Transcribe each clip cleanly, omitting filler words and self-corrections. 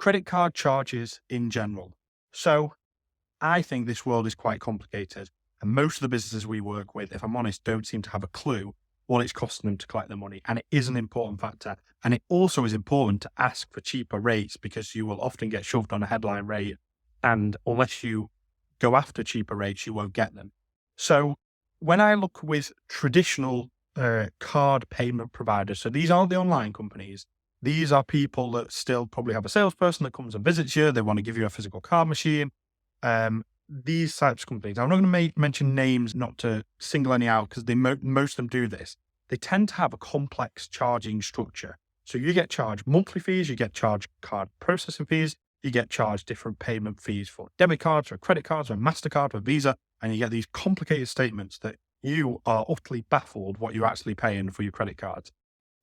credit card charges in general. So I think this world is quite complicated. And most of the businesses we work with, if I'm honest, don't seem to have a clue what it's costing them to collect their money. And it is an important factor. And it also is important to ask for cheaper rates because you will often get shoved on a headline rate. And unless you go after cheaper rates, you won't get them. So when I look with traditional card payment providers, so these aren't the online companies. These are people that still probably have a salesperson that comes and visits you. They want to give you a physical card machine. These types of companies, I'm not going to mention names not to single any out because most of them do this. They tend to have a complex charging structure. So you get charged monthly fees, you get charged card processing fees, you get charged different payment fees for debit cards or credit cards or MasterCard or Visa, and you get these complicated statements that you are utterly baffled what you're actually paying for your credit cards.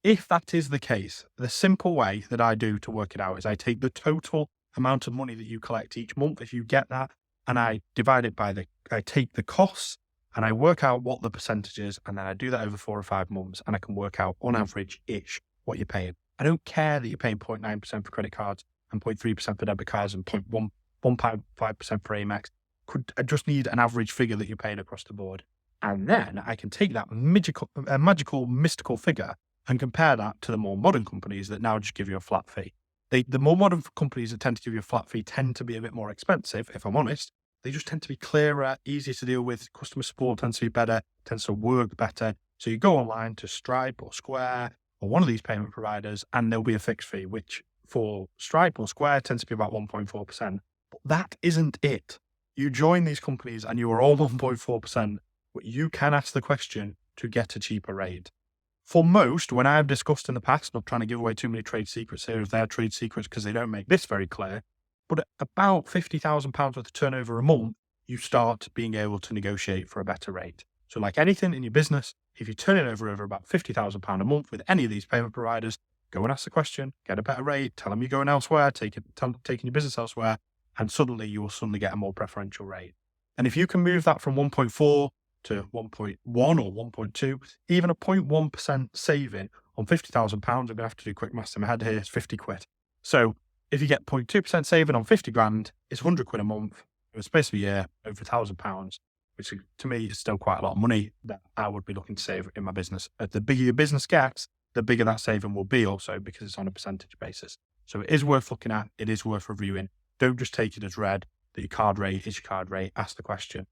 If that is the case, the simple way that I do to work it out is I take the total amount of money that you collect each month, if you get that, and I divide it by I take the costs and I work out what the percentage is, and then I do that over 4 or 5 months, and I can work out on average-ish what you're paying. I don't care that you're paying 0.9% for credit cards and 0.3% for debit cards and 0.15% for Amex. I just need an average figure that you're paying across the board. And then I can take that magical, mystical figure and compare that to the more modern companies that now just give you a flat fee. The more modern companies that tend to give you a flat fee tend to be a bit more expensive, if I'm honest. They just tend to be clearer, easier to deal with. Customer support tends to be better, tends to work better. So you go online to Stripe or Square or one of these payment providers, and there'll be a fixed fee, which for Stripe or Square tends to be about 1.4%. But that isn't it. You join these companies and you are all 1.4%, but you can ask the question to get a cheaper rate. For most, when I've discussed in the past, not trying to give away too many trade secrets here if they're trade secrets because they don't make this very clear, but at about £50,000 worth of turnover a month, you start being able to negotiate for a better rate. So like anything in your business, if you turn it over about £50,000 a month with any of these payment providers, go and ask the question, get a better rate, tell them you're going elsewhere, taking your business elsewhere, and suddenly you will suddenly get a more preferential rate. And if you can move that from 1.4 to 1.1 or 1.2, even a 0.1% saving on £50,000, I'm going to have to do quick maths in my head here, it's 50 quid. So if you get 0.2% saving on 50 grand, it's 100 quid a month. It was space of a year, over £1,000, which to me is still quite a lot of money that I would be looking to save in my business. The bigger your business gets, the bigger that saving will be also because it's on a percentage basis. So it is worth looking at. It is worth reviewing. Don't just take it as read that your card rate is your card rate. Ask the question.